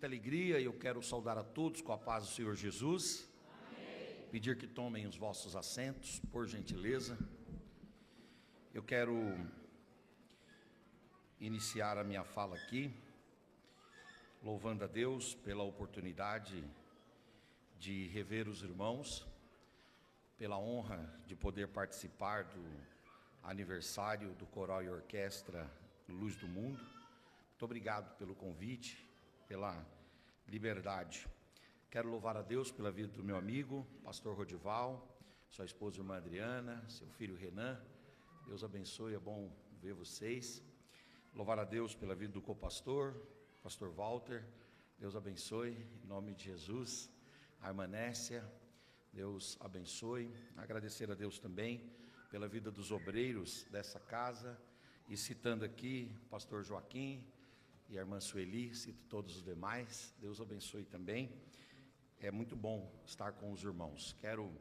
alegria, eu quero saudar a todos com a paz do Senhor Jesus. Amém. Pedir que tomem os vossos assentos, por gentileza. Eu quero iniciar a minha fala aqui, louvando a Deus pela oportunidade de rever os irmãos, pela honra de poder participar do aniversário do Coral e Orquestra Luz do Mundo. Muito obrigado pelo convite, pela liberdade. Quero louvar a Deus pela vida do meu amigo, pastor Rodival, sua esposa irmã Adriana, seu filho Renan. Deus abençoe, é bom ver vocês. Louvar a Deus pela vida do copastor, pastor Walter. Deus abençoe, em nome de Jesus. A irmã Nécia, Deus abençoe. Agradecer a Deus também pela vida dos obreiros dessa casa. E citando aqui o pastor Joaquim e a irmã Sueli, cito todos os demais. Deus abençoe também. É muito bom estar com os irmãos. Quero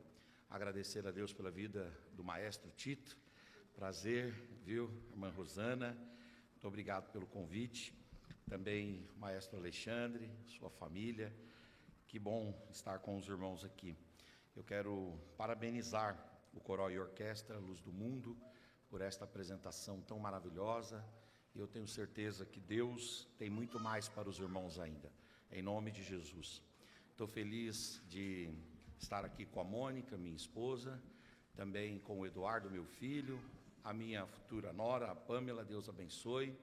agradecer a Deus pela vida do maestro Tito. Prazer, viu, irmã Rosana. Muito obrigado pelo convite. Também maestro Alexandre, sua família. Que bom estar com os irmãos aqui. Eu quero parabenizar o Coral e Orquestra Luz do Mundo por esta apresentação tão maravilhosa. E eu tenho certeza que Deus tem muito mais para os irmãos ainda. Em nome de Jesus. Estou feliz de estar aqui com a Mônica, minha esposa, também com o Eduardo, meu filho, a minha futura nora, a Pâmela, Deus abençoe.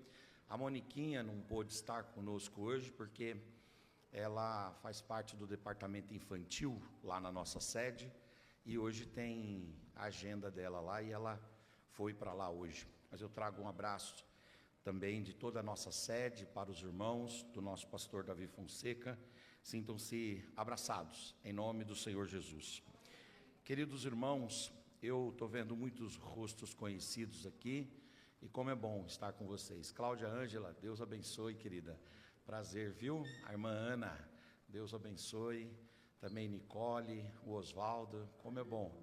A Moniquinha não pôde estar conosco hoje porque ela faz parte do departamento infantil lá na nossa sede e hoje tem a agenda dela lá e ela foi para lá hoje. Mas eu trago um abraço também de toda a nossa sede para os irmãos do nosso pastor Davi Fonseca. Sintam-se abraçados em nome do Senhor Jesus. Queridos irmãos, eu estou vendo muitos rostos conhecidos aqui e como é bom estar com vocês. Cláudia Ângela, Deus abençoe, querida. Prazer, viu? A irmã Ana, Deus abençoe. Também Nicole, o Osvaldo, como é bom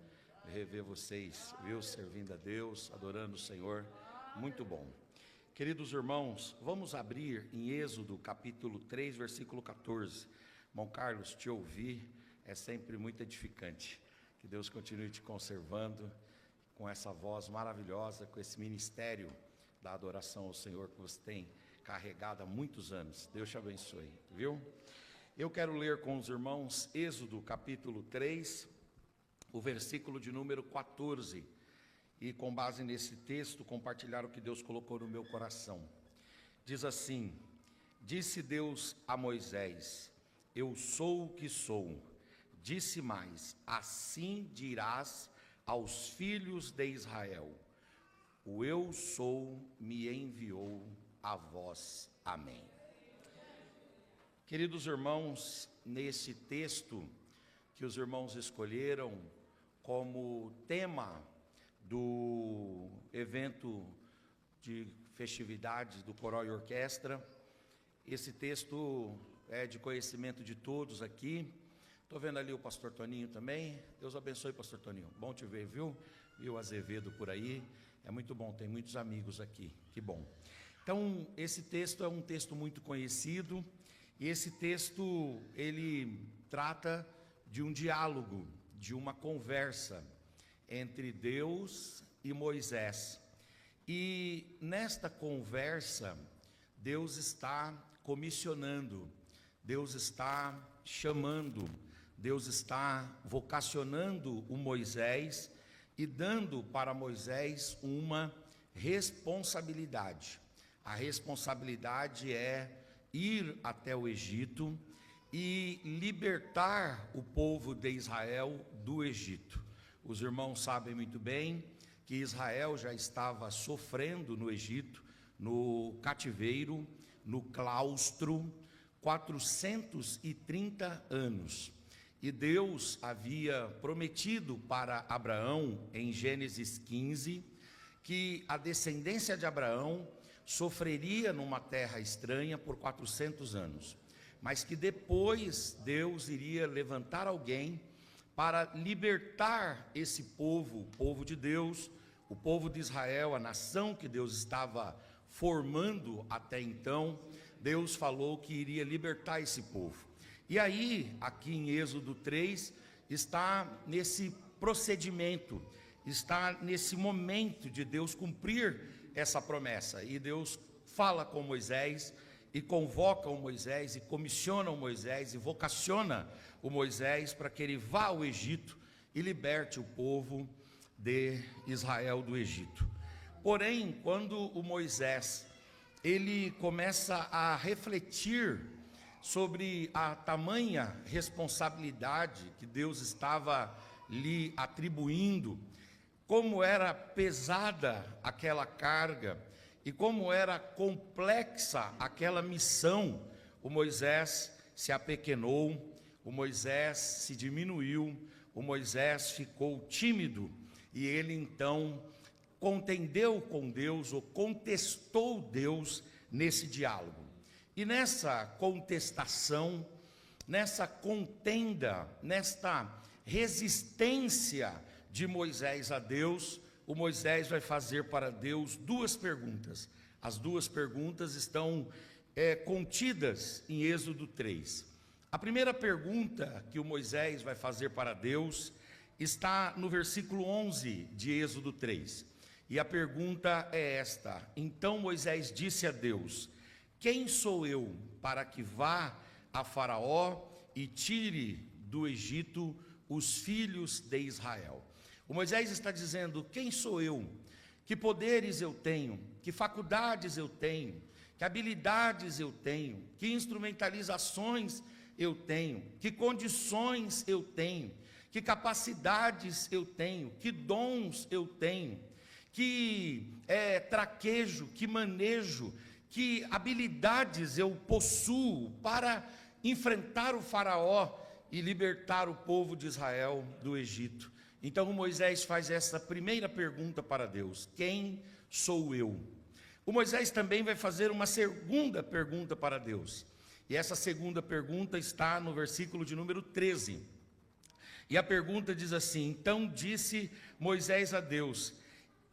rever vocês, viu? Servindo a Deus, adorando o Senhor, muito bom. Queridos irmãos, vamos abrir em Êxodo capítulo 3, versículo 14. Irmão Carlos, te ouvir é sempre muito edificante. Que Deus continue te conservando com essa voz maravilhosa, com esse ministério da adoração ao Senhor que você tem carregado há muitos anos. Deus te abençoe, viu? Eu quero ler com os irmãos Êxodo capítulo 3, o versículo de número 14. E com base nesse texto, compartilhar o que Deus colocou no meu coração. Diz assim: disse Deus a Moisés, eu sou o que sou. Disse mais, assim dirás aos filhos de Israel, o eu sou me enviou a vós. Amém. Queridos irmãos, nesse texto que os irmãos escolheram como tema do evento de festividades do Coral e Orquestra, esse texto é de conhecimento de todos aqui. Estou vendo ali o pastor Toninho também. Deus abençoe, pastor Toninho. Bom te ver, viu? E o Azevedo por aí. É muito bom, tem muitos amigos aqui. Que bom. Então, esse texto é um texto muito conhecido. E esse texto, ele trata de um diálogo, de uma conversa entre Deus e Moisés. E nesta conversa, Deus está comissionando, Deus está chamando, Deus está vocacionando o Moisés e dando para Moisés uma responsabilidade. A responsabilidade é ir até o Egito e libertar o povo de Israel do Egito. Os irmãos sabem muito bem que Israel já estava sofrendo no Egito, no cativeiro, no claustro, 430 anos. E Deus havia prometido para Abraão, em Gênesis 15, que a descendência de Abraão sofreria numa terra estranha por 400 anos, mas que depois Deus iria levantar alguém para libertar esse povo, o povo de Deus, o povo de Israel, a nação que Deus estava formando até então, Deus falou que iria libertar esse povo. E aí, aqui em Êxodo 3, está nesse procedimento, está nesse momento de Deus cumprir essa promessa. E Deus fala com Moisés, e convoca o Moisés, e comissiona o Moisés, e vocaciona o Moisés para que ele vá ao Egito e liberte o povo de Israel do Egito. Porém, quando o Moisés, ele começa a refletir sobre a tamanha responsabilidade que Deus estava lhe atribuindo, como era pesada aquela carga e como era complexa aquela missão, o Moisés se apequenou, o Moisés se diminuiu, o Moisés ficou tímido e ele então contendeu com Deus ou contestou Deus nesse diálogo. E nessa contestação, nessa contenda, nesta resistência de Moisés a Deus, o Moisés vai fazer para Deus duas perguntas. As duas perguntas estão contidas em Êxodo 3. A primeira pergunta que o Moisés vai fazer para Deus está no versículo 11 de Êxodo 3. E a pergunta é esta: então Moisés disse a Deus: quem sou eu para que vá a Faraó e tire do Egito os filhos de Israel? O Moisés está dizendo: quem sou eu? Que poderes eu tenho? Que faculdades eu tenho? Que habilidades eu tenho? Que instrumentalizações eu tenho? Que condições eu tenho? Que capacidades eu tenho? Que dons eu tenho? Que traquejo, que manejo, que habilidades eu possuo para enfrentar o Faraó e libertar o povo de Israel do Egito? Então Moisés faz essa primeira pergunta para Deus: quem sou eu? O Moisés também vai fazer uma segunda pergunta para Deus. E essa segunda pergunta está no versículo de número 13. E a pergunta diz assim: então disse Moisés a Deus: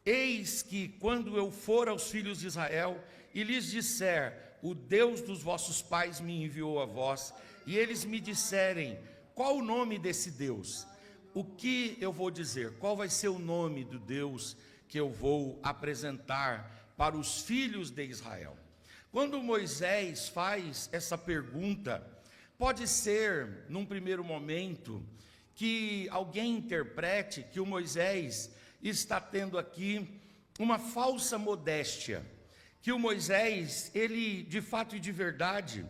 eis que quando eu for aos filhos de Israel e lhes disser, o Deus dos vossos pais me enviou a vós, e eles me disserem, qual o nome desse Deus? O que eu vou dizer? Qual vai ser o nome do Deus que eu vou apresentar para os filhos de Israel? Quando Moisés faz essa pergunta, pode ser, num primeiro momento, que alguém interprete que o Moisés está tendo aqui uma falsa modéstia, que o Moisés, ele de fato e de verdade,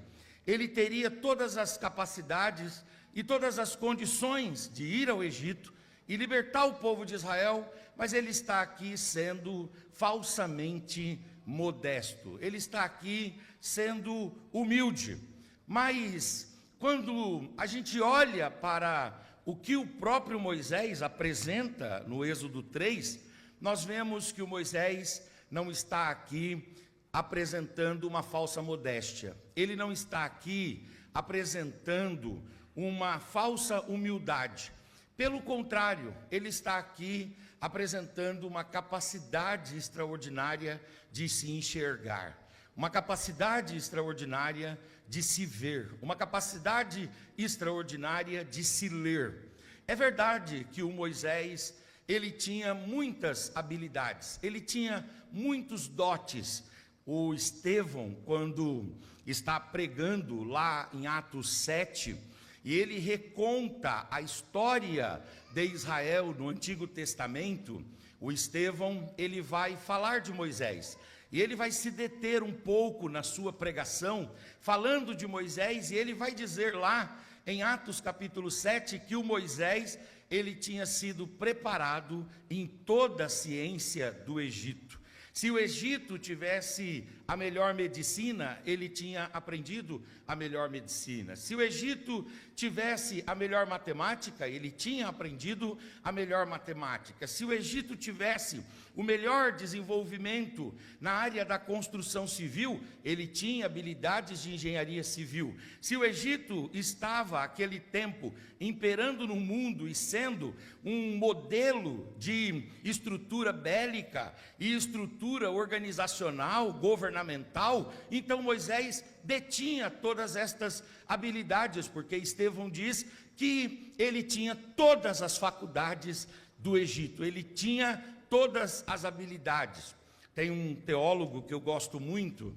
ele teria todas as capacidades e todas as condições de ir ao Egito e libertar o povo de Israel, mas ele está aqui sendo falsamente modesto, ele está aqui sendo humilde. Mas quando a gente olha para o que o próprio Moisés apresenta no Êxodo 3, nós vemos que o Moisés não está aqui apresentando uma falsa modéstia, ele não está aqui apresentando uma falsa humildade. Pelo contrário, ele está aqui apresentando uma capacidade extraordinária de se enxergar, uma capacidade extraordinária de se ver, uma capacidade extraordinária de se ler. É verdade que o Moisés, ele tinha muitas habilidades, ele tinha muitos dotes. O Estevão, quando está pregando lá em Atos 7, e ele reconta a história de Israel no Antigo Testamento, o Estevão, ele vai falar de Moisés, e ele vai se deter um pouco na sua pregação, falando de Moisés, e ele vai dizer lá, em Atos capítulo 7, que o Moisés, ele tinha sido preparado em toda a ciência do Egito. Se o Egito tivesse a melhor medicina, ele tinha aprendido a melhor medicina. Se o Egito tivesse a melhor matemática, ele tinha aprendido a melhor matemática. Se o Egito tivesse o melhor desenvolvimento na área da construção civil, ele tinha habilidades de engenharia civil. Se o Egito estava, àquele tempo, imperando no mundo e sendo um modelo de estrutura bélica e estrutura organizacional, governamental, então Moisés detinha todas estas habilidades, porque Estevão diz que ele tinha todas as faculdades do Egito, ele tinha todas as habilidades. Tem um teólogo que eu gosto muito,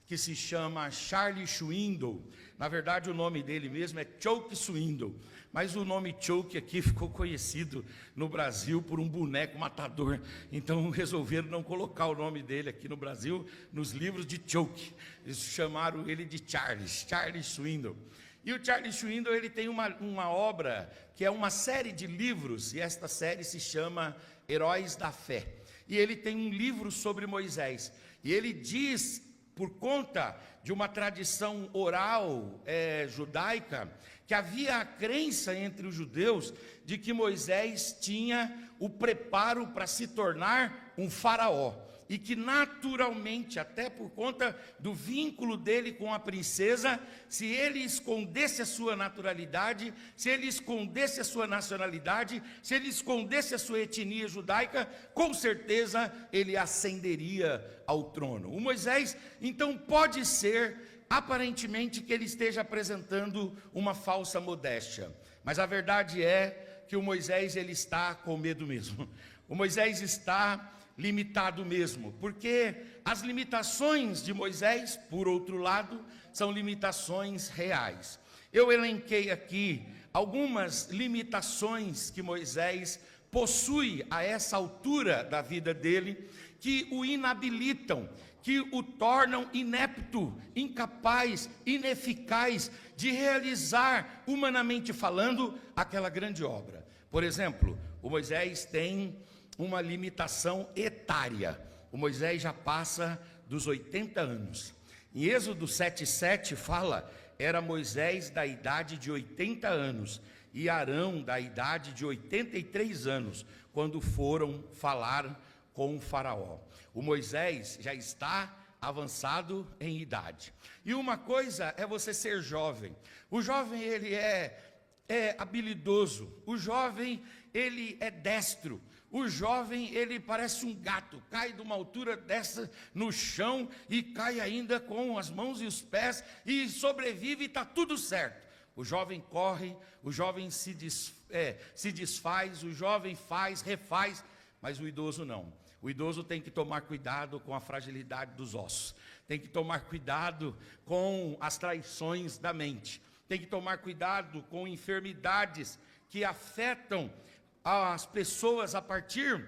que se chama Charles Swindoll. Na verdade, o nome dele mesmo é Choke Swindoll, mas o nome Choke aqui ficou conhecido no Brasil por um boneco matador, então resolveram não colocar o nome dele aqui no Brasil nos livros de Choke. Eles chamaram ele de Charles Swindoll. E o Charles Swindoll, ele tem uma obra que é uma série de livros, e esta série se chama Heróis da Fé. E ele tem um livro sobre Moisés, e ele diz, por conta de uma tradição oral judaica, que havia a crença entre os judeus de que Moisés tinha o preparo para se tornar um faraó. E que naturalmente, até por conta do vínculo dele com a princesa, se ele escondesse a sua naturalidade, se ele escondesse a sua nacionalidade, se ele escondesse a sua etnia judaica, com certeza ele ascenderia ao trono. O Moisés, então, pode ser, aparentemente, que ele esteja apresentando uma falsa modéstia, mas a verdade é que o Moisés, ele está com medo mesmo. O Moisés está limitado mesmo, porque as limitações de Moisés, por outro lado, são limitações reais. Eu elenquei aqui algumas limitações que Moisés possui a essa altura da vida dele, que o inabilitam, que o tornam inepto, incapaz, ineficaz de realizar, humanamente falando, aquela grande obra. Por exemplo, o Moisés tem uma limitação etária. O Moisés já passa dos 80 anos. Em Êxodo 7,7 fala, era Moisés da idade de 80 anos e Arão da idade de 83 anos, quando foram falar com o faraó. O Moisés já está avançado em idade. E uma coisa é você ser jovem. O jovem, ele é habilidoso. O jovem, ele é destro. O jovem, ele parece um gato, cai de uma altura dessa no chão e cai ainda com as mãos e os pés e sobrevive e está tudo certo. O jovem corre, o jovem se desfaz, o jovem faz, refaz, mas o idoso não. O idoso tem que tomar cuidado com a fragilidade dos ossos, tem que tomar cuidado com as traições da mente, tem que tomar cuidado com enfermidades que afetam as pessoas a partir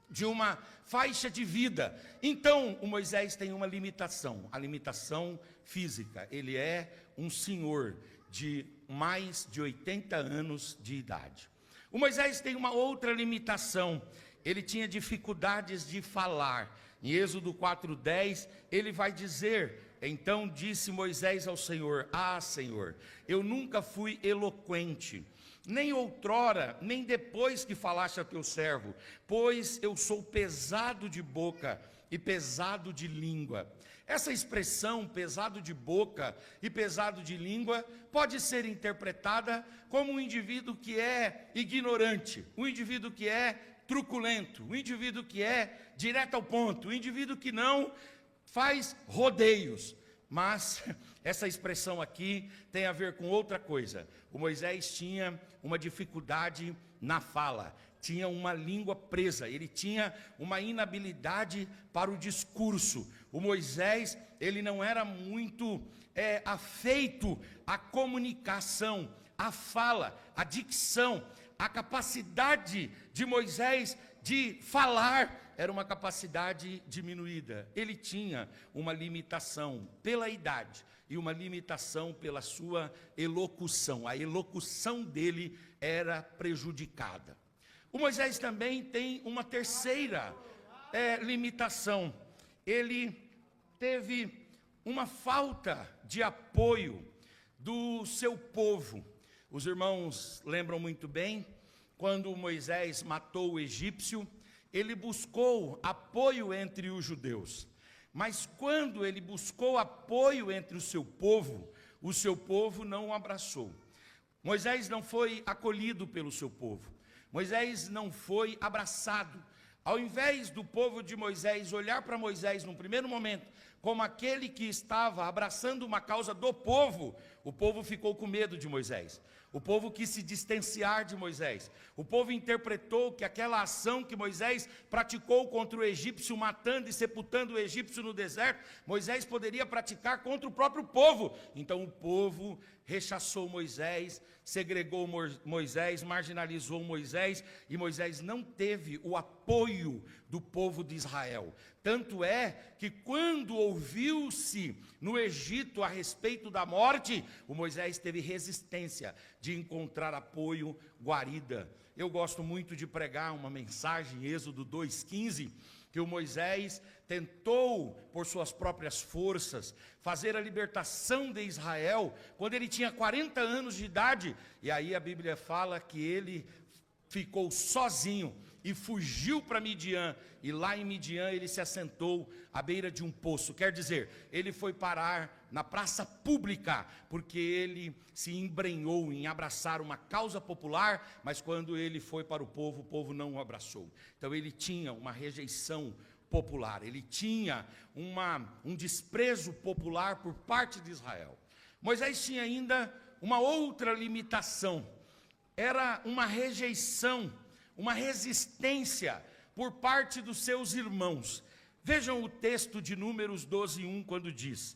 de uma faixa de vida. Então, o Moisés tem uma limitação, a limitação física. Ele é um senhor de mais de 80 anos de idade. O Moisés tem uma outra limitação, ele tinha dificuldades de falar. Em Êxodo 4:10, ele vai dizer: então disse Moisés ao Senhor: ah, Senhor, eu nunca fui eloquente, nem outrora, nem depois que falaste a teu servo, pois eu sou pesado de boca e pesado de língua. Essa expressão, pesado de boca e pesado de língua, pode ser interpretada como um indivíduo que é ignorante, um indivíduo que é truculento, um indivíduo que é direto ao ponto, um indivíduo que não faz rodeios. Mas essa expressão aqui tem a ver com outra coisa. O Moisés tinha uma dificuldade na fala, tinha uma língua presa, ele tinha uma inabilidade para o discurso. O Moisés, ele não era muito afeito à comunicação, à fala, à dicção. A capacidade de Moisés de falar era uma capacidade diminuída. Ele tinha uma limitação pela idade e uma limitação pela sua elocução. A elocução dele era prejudicada. O Moisés também tem uma terceira limitação. Ele teve uma falta de apoio do seu povo. Os irmãos lembram muito bem quando Moisés matou o egípcio ele buscou apoio entre os judeus. Mas quando ele buscou apoio entre o seu povo não o abraçou. Moisés não foi acolhido pelo seu povo. Moisés não foi abraçado. Ao invés do povo de Moisés olhar para Moisés num primeiro momento como aquele que estava abraçando uma causa do povo, o povo ficou com medo de Moisés. O povo quis se distanciar de Moisés. O povo interpretou que aquela ação que Moisés praticou contra o egípcio, matando e sepultando o egípcio no deserto, Moisés poderia praticar contra o próprio povo. Então o povo rechaçou Moisés, segregou Moisés, marginalizou Moisés, e Moisés não teve o apoio do povo de Israel. Tanto é que quando ouviu-se no Egito a respeito da morte, o Moisés teve resistência de encontrar apoio, guarida. Eu gosto muito de pregar uma mensagem, Êxodo 2,15, que o Moisés tentou, por suas próprias forças, fazer a libertação de Israel, quando ele tinha 40 anos de idade, e aí a Bíblia fala que ele ficou sozinho, e fugiu para Midian, e lá em Midian ele se assentou à beira de um poço. Quer dizer, ele foi parar na praça pública, porque ele se embrenhou em abraçar uma causa popular, mas quando ele foi para o povo não o abraçou. Então ele tinha uma rejeição popular, ele tinha um desprezo popular por parte de Israel. Moisés tinha ainda uma outra limitação, era uma rejeição, uma resistência por parte dos seus irmãos. Vejam o texto de Números 12:1, quando diz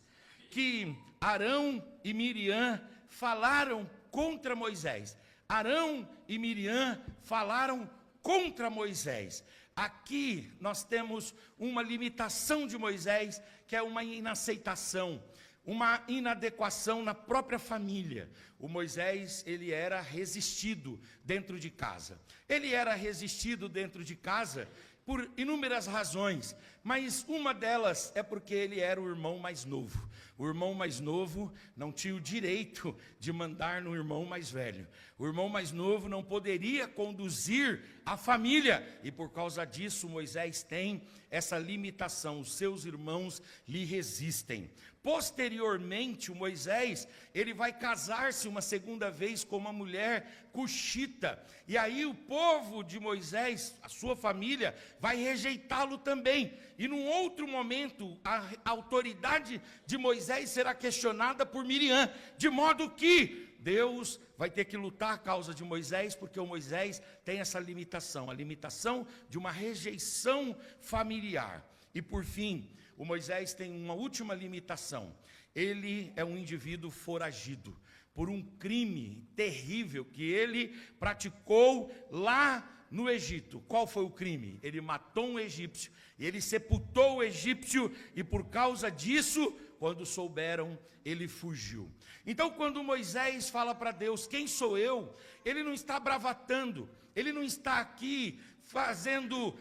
que Arão e Miriam falaram contra Moisés. Arão e Miriam falaram contra Moisés. Aqui nós temos uma limitação de Moisés, que é uma inaceitação, uma inadequação na própria família. O Moisés, ele era resistido dentro de casa. Ele era resistido dentro de casa por inúmeras razões, mas uma delas é porque ele era o irmão mais novo. O irmão mais novo não tinha o direito de mandar no irmão mais velho. O irmão mais novo não poderia conduzir a família, e por causa disso Moisés tem essa limitação, os seus irmãos lhe resistem. Posteriormente, o Moisés, ele vai casar-se uma segunda vez com uma mulher cuxita, e aí o povo de Moisés, a sua família, vai rejeitá-lo também, e num outro momento, a autoridade de Moisés será questionada por Miriam, de modo que Deus vai ter que lutar a causa de Moisés, porque o Moisés tem essa limitação, a limitação de uma rejeição familiar. E por fim, o Moisés tem uma última limitação, ele é um indivíduo foragido, por um crime terrível que ele praticou lá no Egito. Qual foi o crime? Ele matou um egípcio, ele sepultou o egípcio, e por causa disso, quando souberam, ele fugiu. Então, quando Moisés fala para Deus, quem sou eu? Ele não está bravatando, ele não está aqui fazendo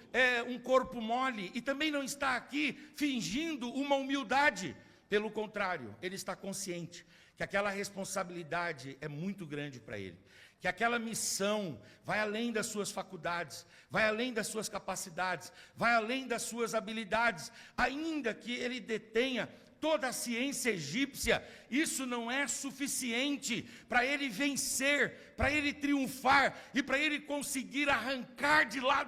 um corpo mole, e também não está aqui fingindo uma humildade. Pelo contrário, ele está consciente que aquela responsabilidade é muito grande para ele, que aquela missão vai além das suas faculdades, vai além das suas capacidades, vai além das suas habilidades, ainda que ele detenha toda a ciência egípcia, isso não é suficiente para ele vencer, para ele triunfar e para ele conseguir arrancar de lá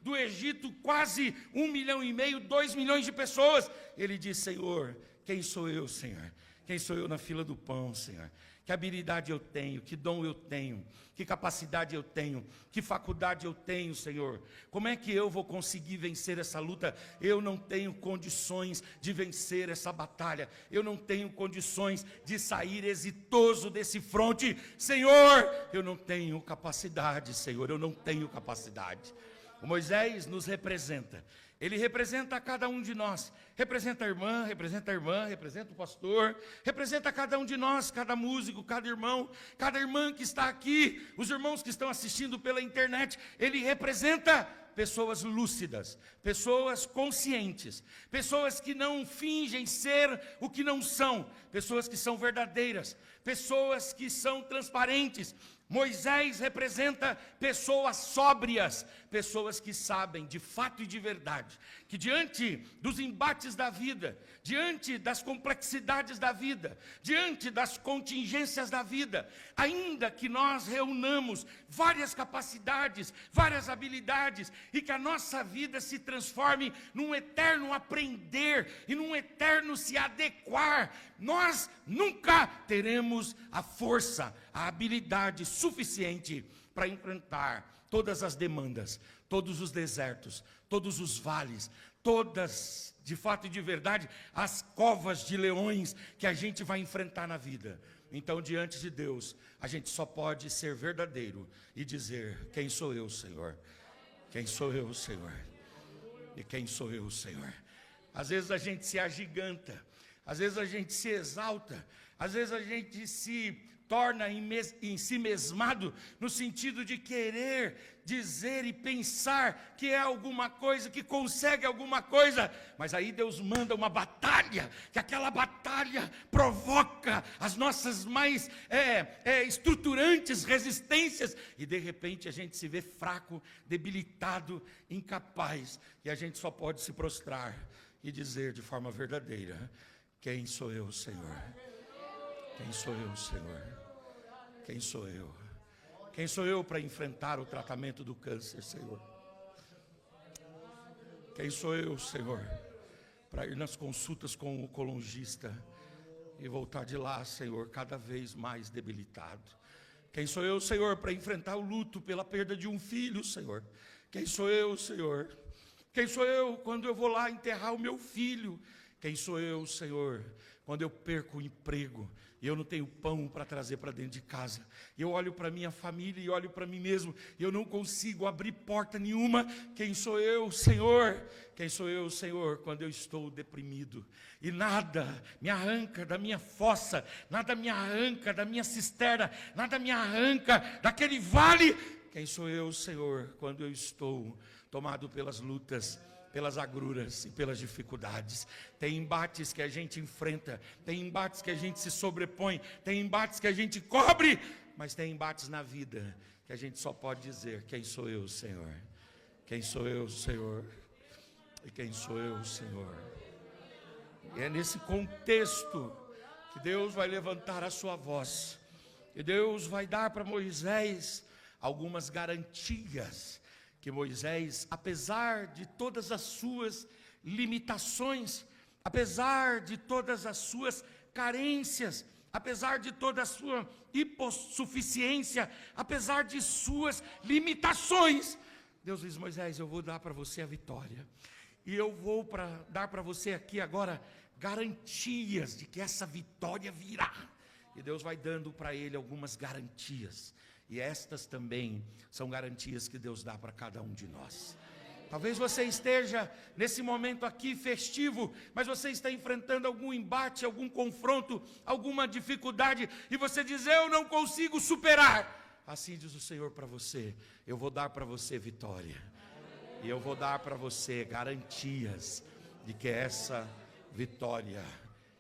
do Egito quase 1,5 milhão, 2 milhões de pessoas. Ele diz: Senhor, quem sou eu, Senhor? Quem sou eu na fila do pão, Senhor? Que habilidade eu tenho, que dom eu tenho, que capacidade eu tenho, que faculdade eu tenho, Senhor? Como é que eu vou conseguir vencer essa luta? Eu não tenho condições de vencer essa batalha, eu não tenho condições de sair exitoso desse fronte, Senhor, eu não tenho capacidade, Senhor, eu não tenho capacidade. O Moisés nos representa. Ele representa cada um de nós, representa a irmã, representa o pastor, representa cada um de nós, cada músico, cada irmã que está aqui, os irmãos que estão assistindo pela internet. Ele representa pessoas lúcidas, pessoas conscientes, pessoas que não fingem ser o que não são, pessoas que são verdadeiras, pessoas que são transparentes. Moisés representa pessoas sóbrias, pessoas que sabem de fato e de verdade, que diante dos embates da vida, diante das complexidades da vida, diante das contingências da vida, ainda que nós reunamos várias capacidades, várias habilidades, e que a nossa vida se transforme num eterno aprender e num eterno se adequar, nós nunca teremos a força, a habilidade suficiente para enfrentar todas as demandas, todos os desertos, todos os vales, todas, de fato e de verdade, as covas de leões que a gente vai enfrentar na vida. Então, diante de Deus, a gente só pode ser verdadeiro e dizer: quem sou eu, Senhor? Quem sou eu, Senhor? E quem sou eu, Senhor? Às vezes a gente se agiganta, às vezes a gente se exalta, às vezes a gente se torna em si mesmado, no sentido de querer dizer e pensar que é alguma coisa, que consegue alguma coisa, mas aí Deus manda uma batalha, que aquela batalha provoca as nossas mais estruturantes resistências, e de repente a gente se vê fraco, debilitado, incapaz, e a gente só pode se prostrar e dizer de forma verdadeira: quem sou eu, Senhor? Quem sou eu, Senhor? Quem sou eu? Quem sou eu para enfrentar o tratamento do câncer, Senhor? Quem sou eu, Senhor, para ir nas consultas com o oncologista e voltar de lá, Senhor, cada vez mais debilitado? Quem sou eu, Senhor, para enfrentar o luto pela perda de um filho, Senhor? Quem sou eu, Senhor? Quem sou eu quando eu vou lá enterrar o meu filho? Quem sou eu, Senhor, quando eu perco o emprego e eu não tenho pão para trazer para dentro de casa? Eu olho para minha família e olho para mim mesmo e eu não consigo abrir porta nenhuma. Quem sou eu, Senhor? Quem sou eu, Senhor, quando eu estou deprimido e nada me arranca da minha fossa, nada me arranca da minha cisterna, nada me arranca daquele vale? Quem sou eu, Senhor, quando eu estou tomado pelas lutas, pelas agruras e pelas dificuldades? Tem embates que a gente enfrenta, tem embates que a gente se sobrepõe, tem embates que a gente cobre, mas tem embates na vida que a gente só pode dizer: quem sou eu, Senhor? Quem sou eu, Senhor? E quem sou eu, Senhor? E é nesse contexto que Deus vai levantar a sua voz, e Deus vai dar para Moisés algumas garantias, que Moisés, apesar de todas as suas limitações, apesar de todas as suas carências, apesar de toda a sua hipossuficiência, apesar de suas limitações, Deus diz: Moisés, eu vou dar para você a vitória, e eu vou dar para você aqui agora garantias de que essa vitória virá. E Deus vai dando para ele algumas garantias, e estas também são garantias que Deus dá para cada um de nós. Talvez você esteja nesse momento aqui festivo, mas você está enfrentando algum embate, algum confronto, alguma dificuldade, e você diz: eu não consigo superar. Assim diz o Senhor para você: eu vou dar para você vitória, e eu vou dar para você garantias de que essa vitória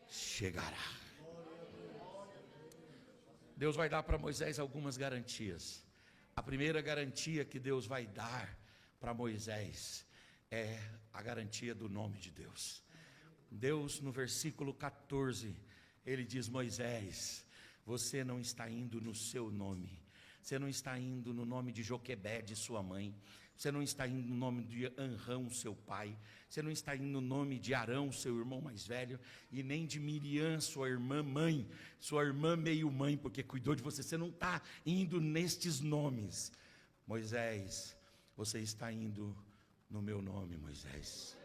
chegará. Deus vai dar para Moisés algumas garantias. A primeira garantia que Deus vai dar para Moisés é a garantia do nome de Deus. Deus, no versículo 14, ele diz: Moisés, você não está indo no seu nome, você não está indo no nome de Joquebede, sua mãe, você não está indo no nome de Anrão, seu pai, você não está indo no nome de Arão, seu irmão mais velho, e nem de Miriam, sua irmã mãe, sua irmã meio mãe, porque cuidou de você. Você não está indo nestes nomes. Moisés, você está indo no meu nome, Moisés.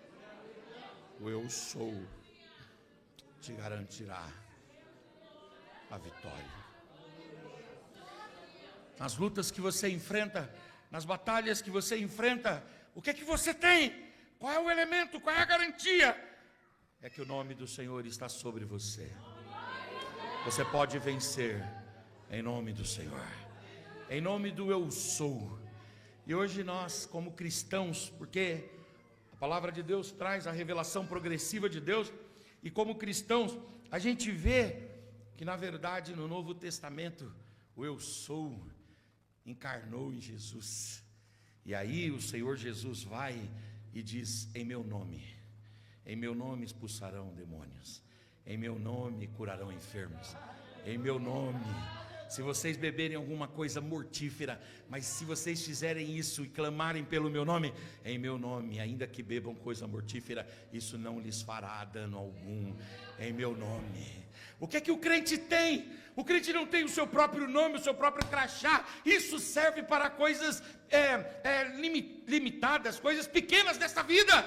O eu sou te garantirá a vitória. Nas lutas que você enfrenta, nas batalhas que você enfrenta, o que é que você tem? Qual é o elemento, qual é a garantia? É que o nome do Senhor está sobre você. Você pode vencer em nome do Senhor, em nome do eu sou. E hoje nós, como cristãos, porque a palavra de Deus traz a revelação progressiva de Deus, e como cristãos, a gente vê que na verdade no Novo Testamento, o eu sou encarnou em Jesus. E aí o Senhor Jesus vai e diz: em meu nome expulsarão demônios, em meu nome curarão enfermos, em meu nome. Se vocês beberem alguma coisa mortífera, mas se vocês fizerem isso e clamarem pelo meu nome, em meu nome, ainda que bebam coisa mortífera, isso não lhes fará dano algum, em meu nome. O que é que o crente tem? O crente não tem o seu próprio nome, o seu próprio crachá. Isso serve para coisas limitadas, coisas pequenas desta vida.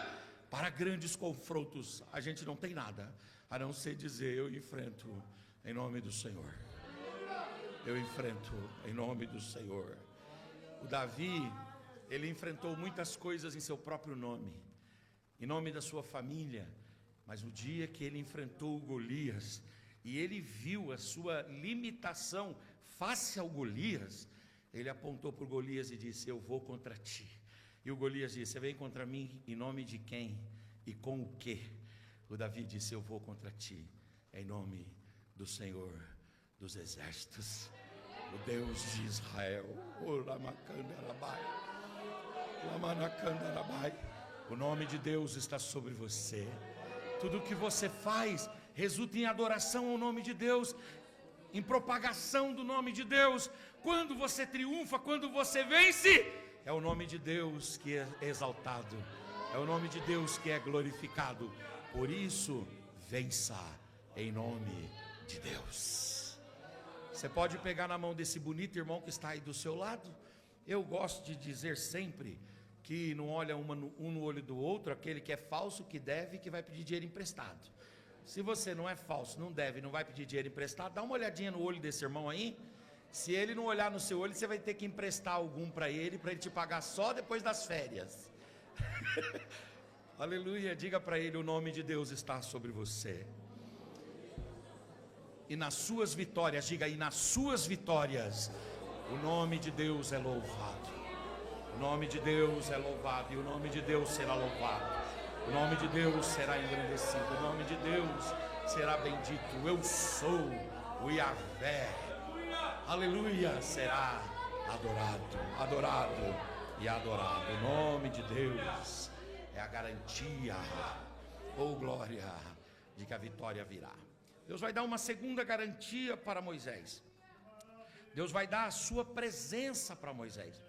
Para grandes confrontos, a gente não tem nada, a não ser dizer: eu enfrento em nome do Senhor. Eu enfrento em nome do Senhor. O Davi, ele enfrentou muitas coisas em seu próprio nome, em nome da sua família. Mas o dia que ele enfrentou o Golias, e ele viu a sua limitação face ao Golias, ele apontou para o Golias e disse: eu vou contra ti. E o Golias disse: você vem contra mim em nome de quem? E com o quê? O Davi disse: eu vou contra ti em nome do Senhor dos exércitos, o Deus de Israel. O nome de Deus está sobre você. Tudo o que você faz resulta em adoração ao nome de Deus, em propagação do nome de Deus. Quando você triunfa, quando você vence, é o nome de Deus que é exaltado, é o nome de Deus que é glorificado. Por isso, vença em nome de Deus. Você pode pegar na mão desse bonito irmão que está aí do seu lado. Eu gosto de dizer sempre que não olha um no olho do outro aquele que é falso, que deve e que vai pedir dinheiro emprestado. Se você não é falso, não deve, não vai pedir dinheiro emprestado, dá uma olhadinha no olho desse irmão aí. Se ele não olhar no seu olho, você vai ter que emprestar algum para ele te pagar só depois das férias. Aleluia, diga para ele: o nome de Deus está sobre você. E nas suas vitórias, diga aí, nas suas vitórias, o nome de Deus é louvado. O nome de Deus é louvado, e o nome de Deus será louvado. O nome de Deus será engrandecido, o nome de Deus será bendito. Eu sou o Yahvé, aleluia, será adorado e adorado. O nome de Deus é a garantia, ou glória, de que a vitória virá. Deus vai dar uma segunda garantia para Moisés. Deus vai dar a sua presença para Moisés.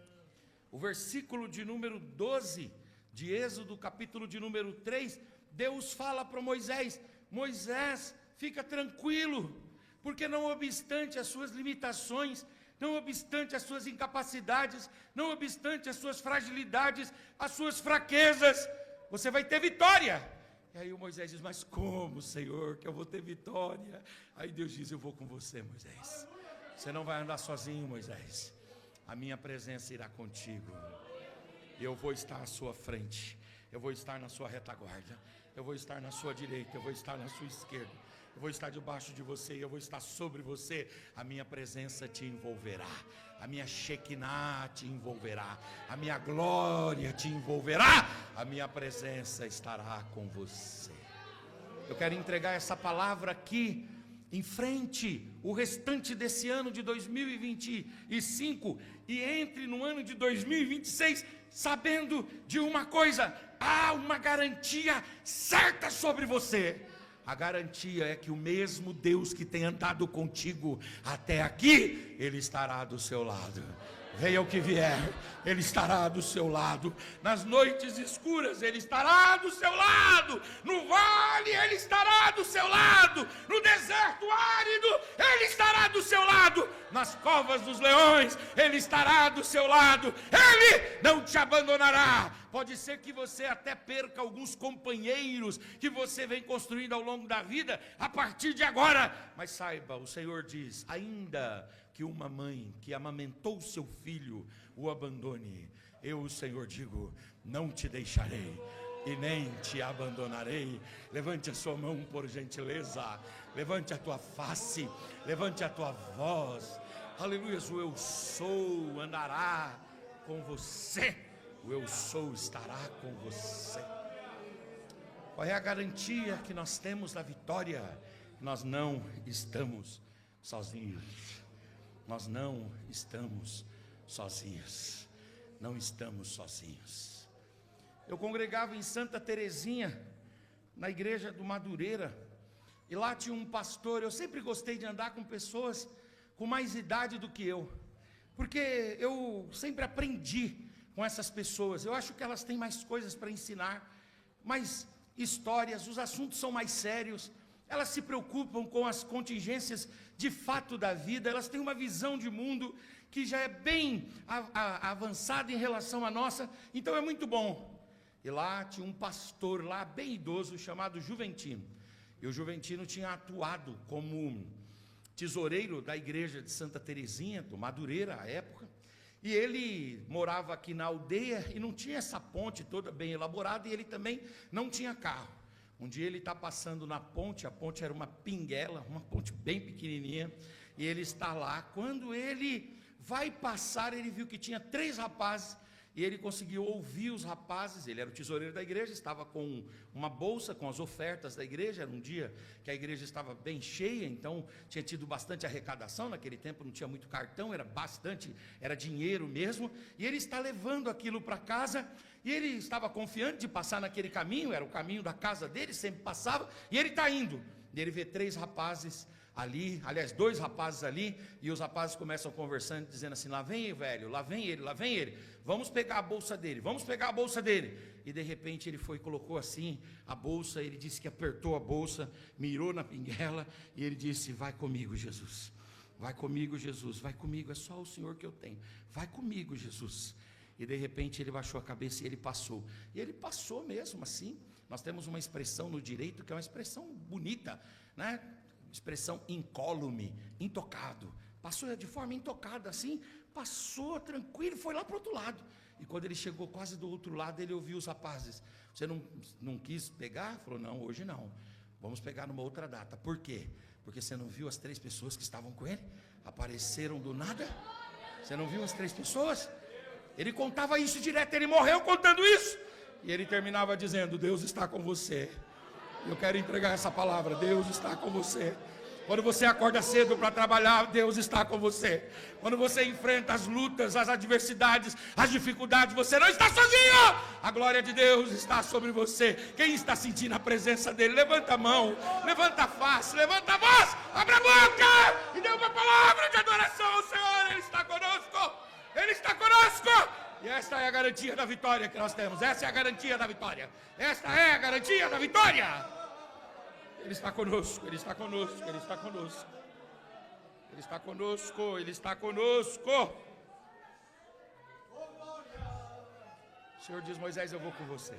O versículo de número 12 de Êxodo, capítulo de número 3, Deus fala para Moisés: Moisés, fica tranquilo, porque não obstante as suas limitações, não obstante as suas incapacidades, não obstante as suas fragilidades, as suas fraquezas, você vai ter vitória. E aí o Moisés diz: mas como, Senhor, que eu vou ter vitória? Aí Deus diz: eu vou com você, Moisés. Você não vai andar sozinho, Moisés. A minha presença irá contigo. E eu vou estar à sua frente. Eu vou estar na sua retaguarda. Eu vou estar na sua direita. Eu vou estar na sua esquerda. Eu vou estar debaixo de você e eu vou estar sobre você. A minha presença te envolverá. A minha Shekinah te envolverá. A minha glória te envolverá. A minha presença estará com você. Eu quero entregar essa palavra aqui, em frente, o restante desse ano de 2025, e entre no ano de 2026, sabendo de uma coisa: há uma garantia certa sobre você. A garantia é que o mesmo Deus que tem andado contigo até aqui, Ele estará do seu lado. Venha o que vier, Ele estará do seu lado. Nas noites escuras, Ele estará do seu lado. No vale, Ele estará do seu lado. No deserto árido, Ele estará do seu lado. Nas covas dos leões, Ele estará do seu lado. Ele não te abandonará. Pode ser que você até perca alguns companheiros que você vem construindo ao longo da vida a partir de agora. Mas saiba, o Senhor diz: ainda que uma mãe que amamentou seu filho o abandone, eu, o Senhor, digo: não te deixarei e nem te abandonarei. Levante a sua mão, por gentileza. Levante a tua face, levante a tua voz. Aleluia. O eu sou andará com você. O eu sou estará com você. Qual é a garantia que nós temos da vitória? Nós não estamos sozinhos. Nós não estamos sozinhos. Não estamos sozinhos. Eu congregava em Santa Terezinha, na igreja do Madureira, e lá tinha um pastor. Eu sempre gostei de andar com pessoas com mais idade do que eu, porque eu sempre aprendi com essas pessoas. Eu acho que elas têm mais coisas para ensinar, mais histórias, os assuntos são mais sérios, elas se preocupam com as contingências de fato da vida, elas têm uma visão de mundo que já é bem avançada em relação à nossa, então é muito bom. E lá tinha um pastor lá bem idoso chamado Juventino, e o Juventino tinha atuado como tesoureiro da igreja de Santa Terezinha, do Madureira à época, e ele morava aqui na aldeia e não tinha essa ponte toda bem elaborada, e ele também não tinha carro. Um dia ele está passando na ponte, a ponte era uma pinguela, uma ponte bem pequenininha, e ele está lá. Quando ele vai passar, ele viu que tinha 3 rapazes, e ele conseguiu ouvir os rapazes. Ele era o tesoureiro da igreja, estava com uma bolsa com as ofertas da igreja. Era um dia que a igreja estava bem cheia, então tinha tido bastante arrecadação. Naquele tempo não tinha muito cartão, era dinheiro mesmo. E ele está levando aquilo para casa, e ele estava confiante de passar naquele caminho, era o caminho da casa dele, sempre passava, e ele está indo. E ele vê 3 rapazes ali, aliás, 2 rapazes ali, e os rapazes começam conversando, dizendo assim: lá vem ele, velho, lá vem ele, vamos pegar a bolsa dele, vamos pegar a bolsa dele. E de repente ele foi e colocou assim a bolsa, ele disse que apertou a bolsa, mirou na pinguela, e ele disse: vai comigo, Jesus, vai comigo, Jesus, vai comigo, é só o Senhor que eu tenho, vai comigo, Jesus. E de repente ele baixou a cabeça e ele passou, e ele passou mesmo assim. Nós temos uma expressão no direito que é uma expressão bonita, né? Expressão incólume, intocado. Passou de forma intocada assim, passou tranquilo, foi lá para o outro lado. E quando ele chegou quase do outro lado, ele ouviu os rapazes: você não quis pegar? Falou: não, hoje não, vamos pegar numa outra data. Por quê? Porque você não viu as 3 pessoas que estavam com ele? Apareceram do nada. Você não viu as 3 pessoas? Ele contava isso direto, ele morreu contando isso. E ele terminava dizendo: Deus está com você. Eu quero entregar essa palavra: Deus está com você. Quando você acorda cedo para trabalhar, Deus está com você. Quando você enfrenta as lutas, as adversidades, as dificuldades, você não está sozinho. A glória de Deus está sobre você. Quem está sentindo a presença dele, levanta a mão, levanta a face, levanta a voz, abre a boca e dê uma palavra de adoração ao Senhor. Ele está conosco, Ele está conosco. E esta é a garantia da vitória que nós temos. Essa é a garantia da vitória. Esta é a garantia da vitória. Ele está conosco, Ele está conosco, Ele está conosco. Ele está conosco, Ele está conosco. O Senhor diz: Moisés, eu vou com você.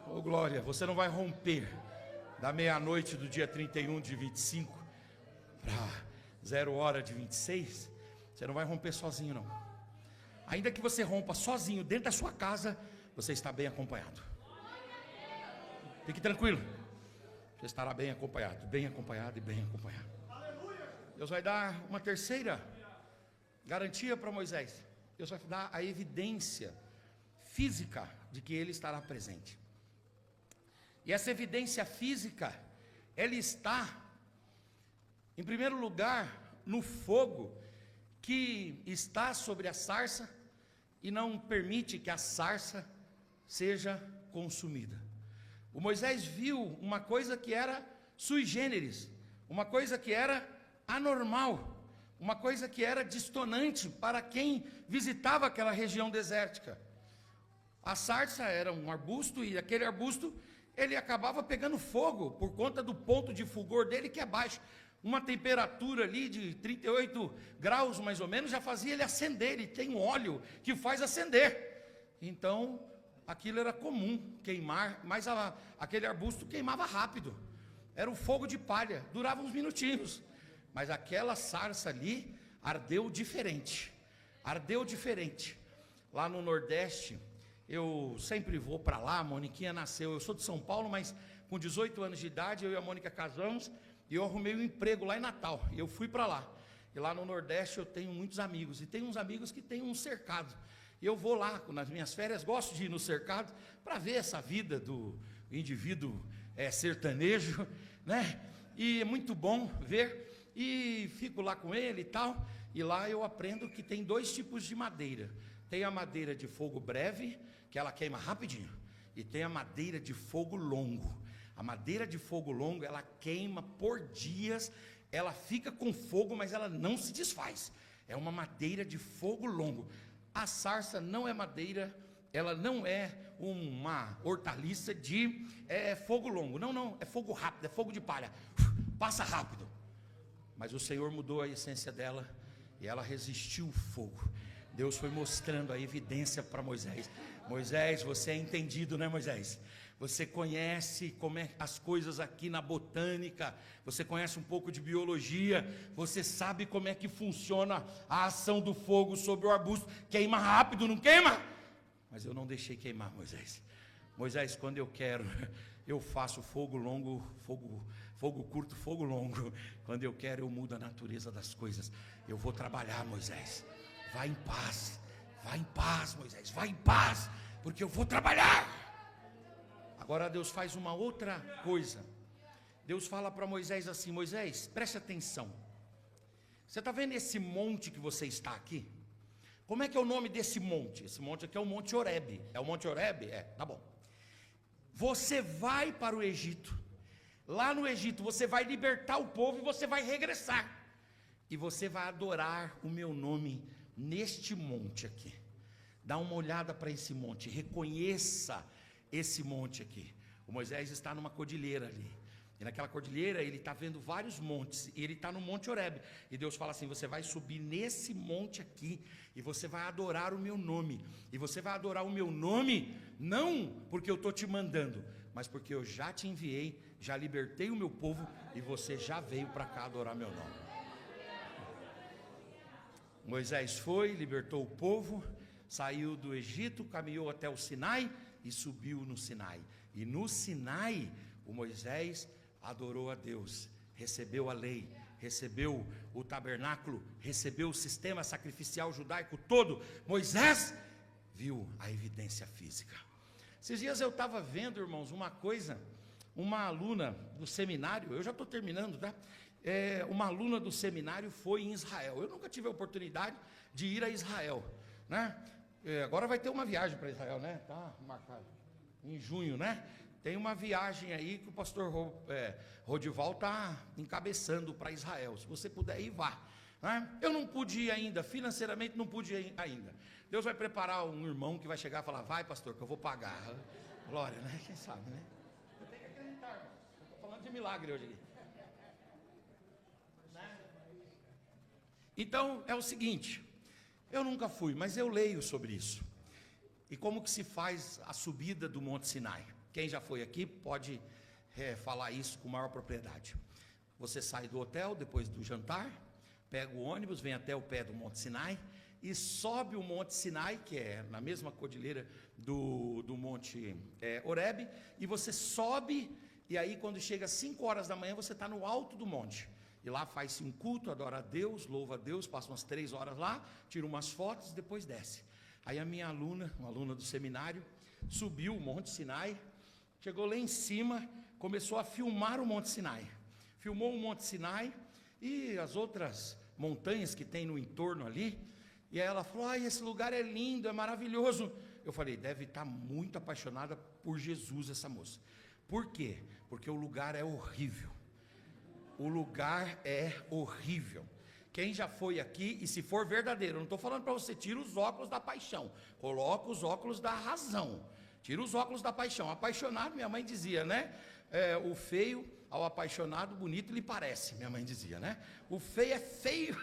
Oh glória, você não vai romper da meia-noite do dia 31 de 25 para 0 hora de 26. Você não vai romper sozinho, não. Ainda que você rompa sozinho dentro da sua casa, você está bem acompanhado. Fique tranquilo, você estará bem acompanhado e bem acompanhado. Deus vai dar uma terceira garantia para Moisés. Deus vai dar a evidência física de que ele estará presente. E essa evidência física, ela está, em primeiro lugar, no fogo que está sobre a sarça e não permite que a sarça seja consumida. O Moisés viu uma coisa que era sui generis, uma coisa que era anormal, uma coisa que era distonante para quem visitava aquela região desértica. A sarça era um arbusto, e aquele arbusto, ele acabava pegando fogo, por conta do ponto de fulgor dele, que é baixo. Uma temperatura ali de 38 graus mais ou menos, já fazia ele acender. Ele tem um óleo que faz acender. Então, aquilo era comum queimar, mas aquele arbusto queimava rápido. Era um fogo de palha, durava uns minutinhos. Mas aquela sarça ali ardeu diferente. Ardeu diferente. Lá no Nordeste, eu sempre vou para lá. A Moniquinha nasceu, eu sou de São Paulo, mas com 18 anos de idade, eu e a Mônica casamos, e eu arrumei um emprego lá em Natal, e eu fui para lá. E lá no Nordeste eu tenho muitos amigos, e tem uns amigos que têm um cercado. E eu vou lá, nas minhas férias, gosto de ir no cercado, para ver essa vida do indivíduo sertanejo, né? E é muito bom ver. e fico lá com ele e tal, e lá eu aprendo que tem 2 tipos de madeira. Tem a madeira de fogo breve, que ela queima rapidinho, e tem a madeira de fogo longo. A madeira de fogo longo, ela queima por dias, ela fica com fogo, mas ela não se desfaz. É uma madeira de fogo longo. A sarça não é madeira, ela não é uma hortaliça de fogo longo. Não, é fogo rápido, é fogo de palha. Passa rápido. Mas o Senhor mudou a essência dela e ela resistiu o fogo. Deus foi mostrando a evidência para Moisés. Moisés, você é entendido, né, Moisés? Você conhece como é as coisas aqui na botânica, você conhece um pouco de biologia, você sabe como é que funciona a ação do fogo sobre o arbusto. Queima rápido, não queima? Mas eu não deixei queimar, Moisés. Moisés, quando eu quero, eu faço fogo longo, fogo curto, fogo longo. Quando eu quero, eu mudo a natureza das coisas. Eu vou trabalhar, Moisés. Vai em paz, Moisés, vai em paz, porque eu vou trabalhar. Agora Deus faz uma outra coisa. Deus fala para Moisés assim: Moisés, preste atenção. Você está vendo esse monte que você está aqui? Como é que é o nome desse monte? Esse monte aqui é o Monte Horebe. É o Monte Horebe? É, tá bom. Você vai para o Egito. Lá no Egito você vai libertar o povo e você vai regressar. E você vai adorar o meu nome neste monte aqui. Dá uma olhada para esse monte, reconheça esse monte aqui. O Moisés está numa cordilheira ali. E naquela cordilheira ele está vendo vários montes. E ele está no Monte Horebe. E Deus fala assim: você vai subir nesse monte aqui. E você vai adorar o meu nome. E você vai adorar o meu nome, não porque eu estou te mandando, mas porque eu já te enviei, já libertei o meu povo. E você já veio para cá adorar meu nome. Moisés foi, libertou o povo, saiu do Egito, caminhou até o Sinai e subiu no Sinai. E no Sinai, o Moisés adorou a Deus, recebeu a lei, recebeu o tabernáculo, recebeu o sistema sacrificial judaico todo. Moisés viu a evidência física. Esses dias eu estava vendo, irmãos, uma coisa, uma aluna do seminário, eu já estou terminando, tá? Uma aluna do seminário foi em Israel. Eu nunca tive a oportunidade de ir a Israel, né? Agora vai ter uma viagem para Israel, né? Tá marcado em junho, né? Tem uma viagem aí que o pastor Rodival está encabeçando para Israel. Se você puder ir, vá, né? Eu não pude ir ainda, financeiramente não pude ir ainda. Deus vai preparar um irmão que vai chegar e falar: vai, pastor, que eu vou pagar. Glória, né? Quem sabe, né? Eu tenho que acreditar, irmão. Estou falando de milagre hoje aqui. Então é o seguinte, eu nunca fui, mas eu leio sobre isso. E como que se faz a subida do Monte Sinai? Quem já foi aqui pode falar isso com maior propriedade. Você sai do hotel depois do jantar, pega o ônibus, vem até o pé do Monte Sinai e sobe o Monte Sinai, que é na mesma cordilheira do Monte Horebe, e você sobe, e aí quando chega às 5 horas da manhã você está no alto do monte. E lá faz-se um culto, adora a Deus, louva a Deus, passa umas 3 horas lá, tira umas fotos e depois desce. Aí a minha aluna, uma aluna do seminário, subiu o Monte Sinai, chegou lá em cima, começou a filmar o Monte Sinai. Filmou o Monte Sinai e as outras montanhas que tem no entorno ali. E aí ela falou: ai, esse lugar é lindo, é maravilhoso. Eu falei: deve estar muito apaixonada por Jesus essa moça. Por quê? Porque o lugar é horrível. O lugar é horrível. Quem já foi aqui, e se for verdadeiro, eu não estou falando para você, tira os óculos da paixão, coloca os óculos da razão, tira os óculos da paixão. Apaixonado, minha mãe dizia, né? O feio ao apaixonado, bonito lhe parece, minha mãe dizia, né? O feio é feio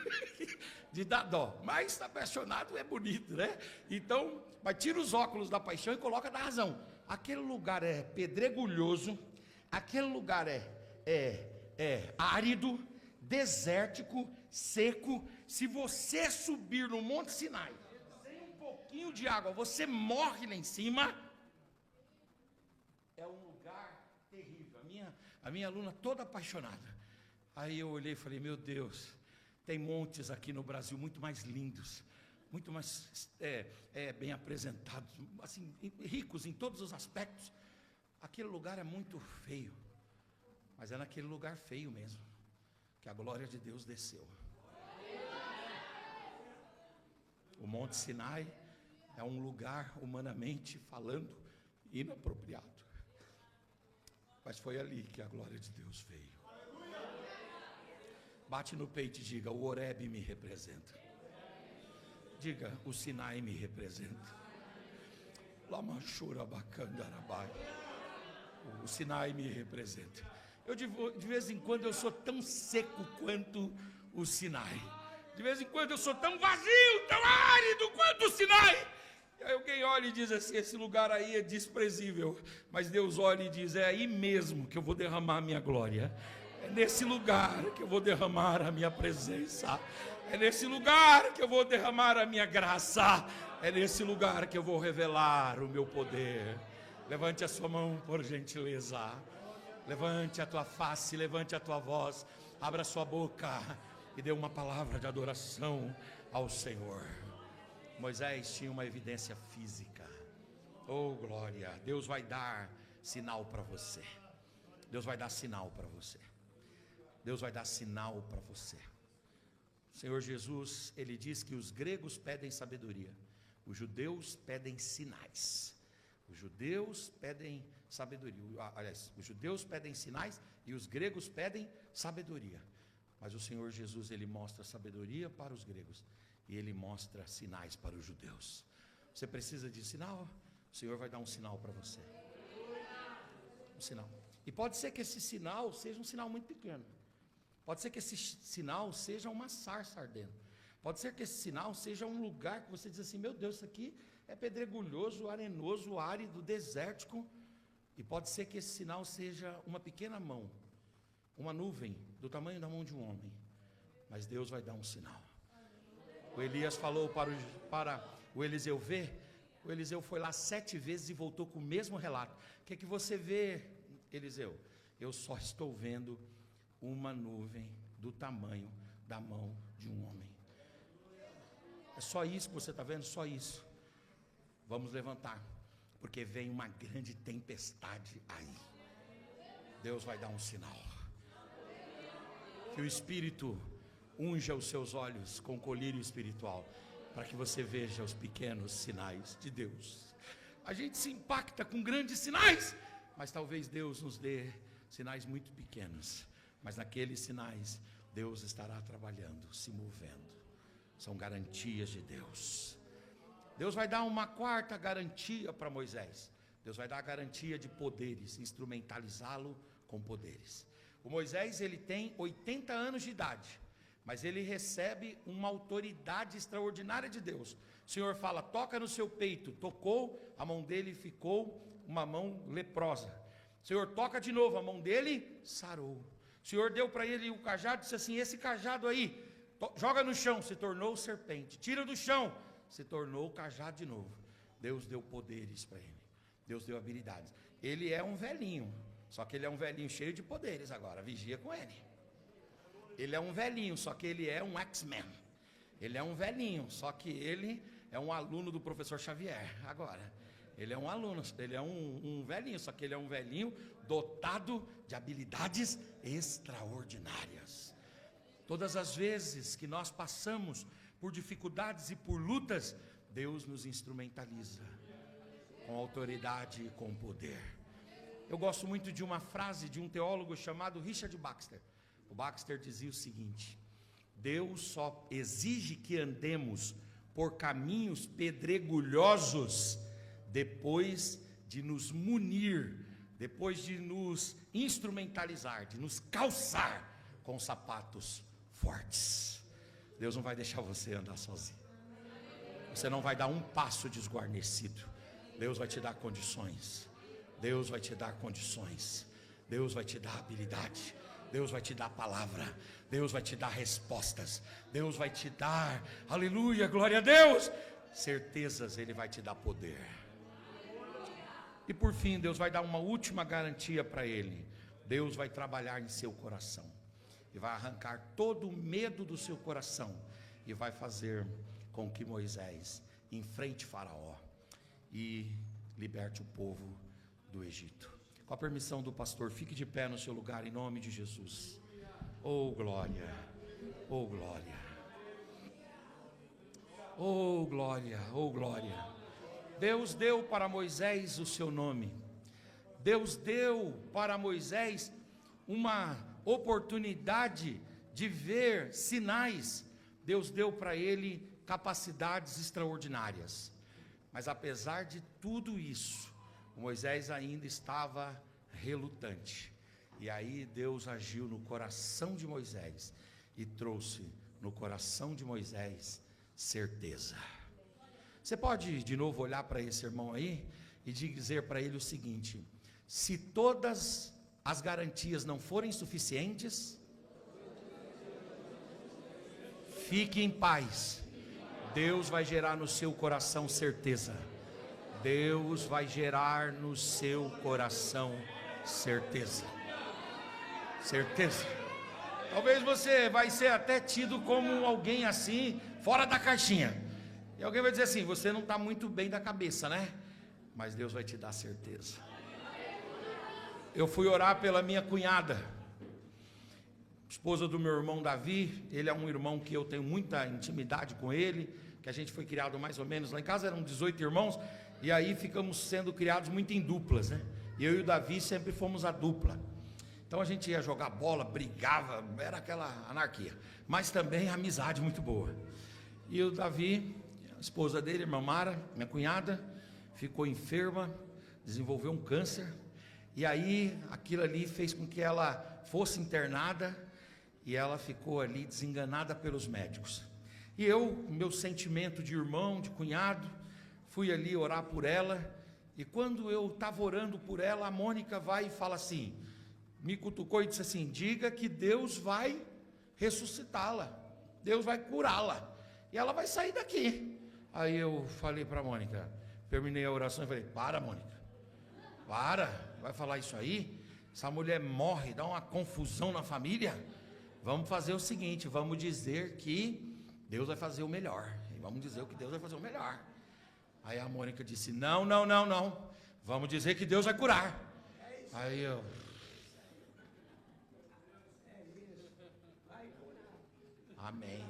de dar dó, mas apaixonado é bonito, né? Então, mas tira os óculos da paixão e coloca da razão. Aquele lugar é pedregulhoso, aquele lugar é árido, desértico, seco. Se você subir no Monte Sinai sem um pouquinho de água, você morre lá em cima. É um lugar terrível. A minha aluna toda apaixonada. Aí eu olhei e falei: meu Deus, tem montes aqui no Brasil muito mais lindos, muito mais bem apresentados, assim, ricos em todos os aspectos. Aquele lugar é muito feio. Mas é naquele lugar feio mesmo que a glória de Deus desceu. O Monte Sinai é um lugar, humanamente falando, inapropriado. Mas foi ali que a glória de Deus veio. Bate no peito e diga: o Horebe me representa. Diga: o Sinai me representa. Lamachura bacandarabai. O Sinai me representa. Eu de vez em quando eu sou tão seco quanto o Sinai. De vez em quando eu sou tão vazio, tão árido quanto o Sinai. E aí alguém olha e diz assim: esse lugar aí é desprezível. Mas Deus olha e diz: é aí mesmo que eu vou derramar a minha glória. É nesse lugar que eu vou derramar a minha presença. É nesse lugar que eu vou derramar a minha graça. É nesse lugar que eu vou revelar o meu poder. Levante a sua mão, por gentileza. Levante a tua face, levante a tua voz. Abra a sua boca e dê uma palavra de adoração ao Senhor. Moisés tinha uma evidência física. Oh, glória! Deus vai dar sinal para você. Deus vai dar sinal para você. Deus vai dar sinal para você. O Senhor Jesus, Ele diz que os gregos pedem sabedoria. Os judeus pedem sinais. Os judeus pedem sabedoria. Aliás, os judeus pedem sinais e os gregos pedem sabedoria. Mas o Senhor Jesus, Ele mostra sabedoria para os gregos e Ele mostra sinais para os judeus. Você precisa de sinal? O Senhor vai dar um sinal para você. Um sinal. E pode ser que esse sinal seja um sinal muito pequeno. Pode ser que esse sinal seja uma sarça ardendo. Pode ser que esse sinal seja um lugar que você diz assim: meu Deus, isso aqui é pedregulhoso, arenoso, árido, desértico. E pode ser que esse sinal seja uma pequena mão, uma nuvem do tamanho da mão de um homem. Mas Deus vai dar um sinal. O Elias falou para o Eliseu ver. O Eliseu foi lá 7 vezes e voltou com o mesmo relato. O que é que você vê, Eliseu? Eu só estou vendo uma nuvem do tamanho da mão de um homem. É só isso que você está vendo? Só isso. Vamos levantar, porque vem uma grande tempestade aí. Deus vai dar um sinal. Que o Espírito unja os seus olhos com colírio espiritual, para que você veja os pequenos sinais de Deus. A gente se impacta com grandes sinais, mas talvez Deus nos dê sinais muito pequenos. Mas naqueles sinais, Deus estará trabalhando, se movendo. São garantias de Deus. Deus vai dar uma quarta garantia para Moisés. Deus vai dar a garantia de poderes, instrumentalizá-lo com poderes. O Moisés, ele tem 80 anos de idade, mas ele recebe uma autoridade extraordinária de Deus. O Senhor fala: toca no seu peito. Tocou, a mão dele ficou uma mão leprosa. O Senhor toca de novo, a mão dele sarou. O Senhor deu para ele o cajado, disse assim: esse cajado aí, joga no chão, se tornou serpente. Tira do chão, se tornou cajado de novo. Deus deu poderes para ele. Deus deu habilidades. Ele é um velhinho, só que ele é um velhinho cheio de poderes agora. Vigia com ele. Ele é um velhinho, só que ele é um X-Men. Ele é um velhinho, só que ele é um aluno do professor Xavier. Agora, ele é um aluno, ele é um velhinho, só que ele é um velhinho dotado de habilidades extraordinárias. Todas as vezes que nós passamos por dificuldades e por lutas, Deus nos instrumentaliza com autoridade e com poder. Eu gosto muito de uma frase de um teólogo chamado Richard Baxter. O Baxter dizia o seguinte: Deus só exige que andemos por caminhos pedregulhosos depois de nos munir, depois de nos instrumentalizar, de nos calçar com sapatos fortes. Deus não vai deixar você andar sozinho. Você não vai dar um passo desguarnecido. Deus vai te dar condições. Deus vai te dar condições. Deus vai te dar habilidade. Deus vai te dar palavra. Deus vai te dar respostas. Deus vai te dar, aleluia, glória a Deus, certezas. Ele vai te dar poder. E por fim, Deus vai dar uma última garantia para ele. Deus vai trabalhar em seu coração e vai arrancar todo o medo do seu coração e vai fazer com que Moisés enfrente Faraó e liberte o povo do Egito. Com a permissão do pastor, fique de pé no seu lugar em nome de Jesus. Oh glória, oh glória, oh glória, oh glória. Deus deu para Moisés o seu nome. Deus deu para Moisés uma oportunidade de ver sinais. Deus deu para ele capacidades extraordinárias. Mas apesar de tudo isso, Moisés ainda estava relutante. E aí Deus agiu no coração de Moisés e trouxe no coração de Moisés certeza. Você pode de novo olhar para esse irmão aí e dizer para ele o seguinte: se todas as garantias não forem suficientes, fique em paz. Deus vai gerar no seu coração certeza. Deus vai gerar no seu coração certeza. Certeza. Talvez você vai ser até tido como alguém assim, fora da caixinha. E alguém vai dizer assim: você não está muito bem da cabeça, né? Mas Deus vai te dar certeza. Eu fui orar pela minha cunhada, esposa do meu irmão Davi. Ele é um irmão que eu tenho muita intimidade com ele, que a gente foi criado mais ou menos, lá em casa eram 18 irmãos, e aí ficamos sendo criados muito em duplas, né? Eu e o Davi sempre fomos a dupla. Então a gente ia jogar bola, brigava, era aquela anarquia, mas também amizade muito boa. E o Davi, a esposa dele, irmã Mara, minha cunhada, ficou enferma, desenvolveu um câncer. E aí aquilo ali fez com que ela fosse internada, e ela ficou ali desenganada pelos médicos. E eu, meu sentimento de irmão, de cunhado, fui ali orar por ela. E quando eu estava orando por ela, a Mônica vai e fala assim, me cutucou e disse assim: diga que Deus vai ressuscitá-la, Deus vai curá-la, e ela vai sair daqui. Aí eu falei para a Mônica, terminei a oração e falei: para, Mônica, para, vai falar isso aí? Essa mulher morre, dá uma confusão na família. Vamos fazer o seguinte, vamos dizer que Deus vai fazer o melhor. Vamos dizer que Deus vai fazer o melhor. Aí a Mônica disse: não, vamos dizer que Deus vai curar. Aí eu... amém.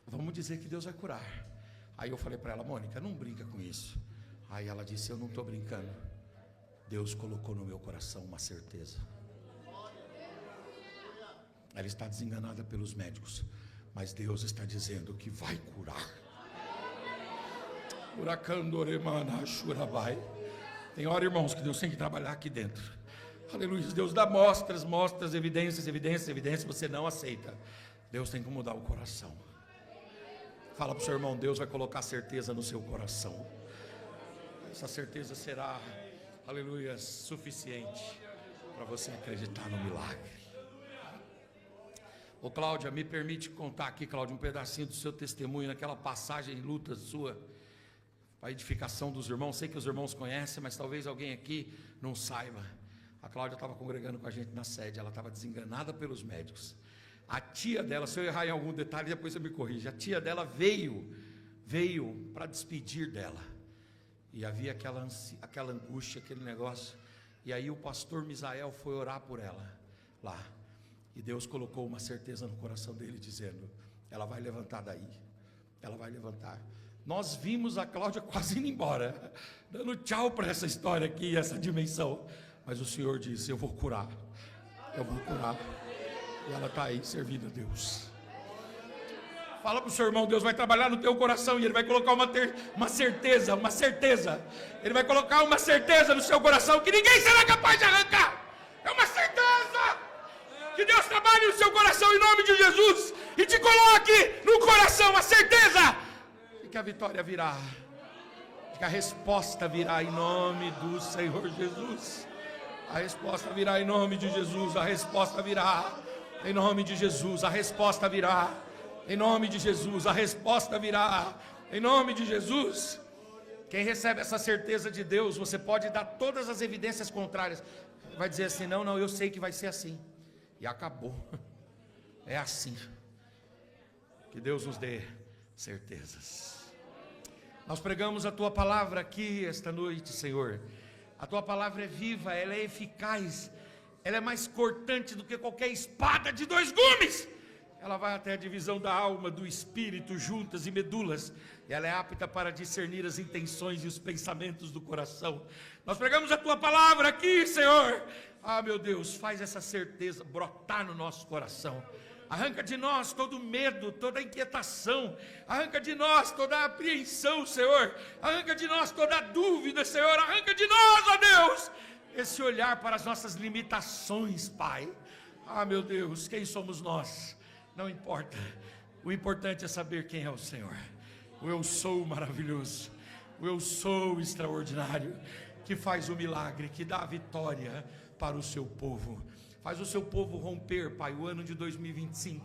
Vamos dizer que Deus vai curar. Aí eu falei para ela: Mônica, não brinca com isso. Aí ela disse: eu não estou brincando. Deus colocou no meu coração uma certeza. Ela está desenganada pelos médicos, mas Deus está dizendo que vai curar. Tem hora, irmãos, que Deus tem que trabalhar aqui dentro. Aleluia. Deus dá mostras, evidências. Você não aceita. Deus tem que mudar o coração. Fala para o seu irmão: Deus vai colocar certeza no seu coração. Essa certeza será, aleluia, suficiente para você acreditar no milagre. Ô Cláudia, me permite contar aqui, Cláudia, um pedacinho do seu testemunho, naquela passagem em luta sua, para a edificação dos irmãos. Sei que os irmãos conhecem, mas talvez alguém aqui não saiba. A Cláudia estava congregando com a gente na sede, ela estava desenganada pelos médicos. A tia dela, se eu errar em algum detalhe, depois você me corrige. A tia dela veio para despedir dela. E havia aquela angústia, aquele negócio. E aí o pastor Misael foi orar por ela lá. E Deus colocou uma certeza no coração dele, dizendo: ela vai levantar daí, ela vai levantar. Nós vimos a Cláudia quase indo embora, dando tchau para essa história aqui, essa dimensão. Mas o Senhor disse: eu vou curar. E ela está aí servindo a Deus. Fala para o seu irmão: Deus vai trabalhar no teu coração e Ele vai colocar uma certeza. Ele vai colocar uma certeza no seu coração que ninguém será capaz de arrancar. É uma certeza. Que Deus trabalhe no seu coração em nome de Jesus e te coloque no coração a certeza de que a vitória virá, de que a resposta virá em nome do Senhor Jesus. A resposta virá em nome de Jesus. A resposta virá em nome de Jesus. A resposta virá em nome de Jesus. A resposta virá em nome de Jesus. Quem recebe essa certeza de Deus, você pode dar todas as evidências contrárias, vai dizer assim: não, eu sei que vai ser assim. E acabou. É assim. Que Deus nos dê certezas. Nós pregamos a Tua palavra aqui esta noite, Senhor. A Tua palavra é viva, ela é eficaz. ela é mais cortante do que qualquer espada de 2 gumes. Ela vai até a divisão da alma, do espírito, juntas e medulas. E ela é apta para discernir as intenções e os pensamentos do coração. Nós pregamos a tua palavra aqui, Senhor. Ah, meu Deus, faz essa certeza brotar no nosso coração. Arranca de nós todo medo, toda inquietação. Arranca de nós toda apreensão, Senhor. Arranca de nós toda dúvida, Senhor. Arranca de nós, ó Deus, esse olhar para as nossas limitações, Pai. Ah, meu Deus, quem somos nós? Não importa, o importante é saber quem é o Senhor. O eu sou maravilhoso, o eu sou extraordinário, que faz o milagre, que dá a vitória para o seu povo. Faz o seu povo romper, Pai, o ano de 2025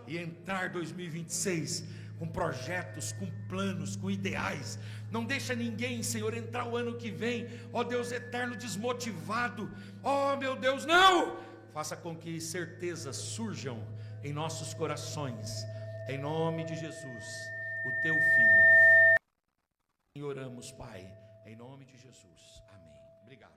e entrar 2026 com projetos, com planos, com ideais. Não deixa ninguém, Senhor, entrar o ano que vem, ó Deus eterno, desmotivado. Ó meu Deus, não! Faça com que certezas surjam em nossos corações, em nome de Jesus, o teu Filho. E oramos, Pai, em nome de Jesus. Amém. Obrigado.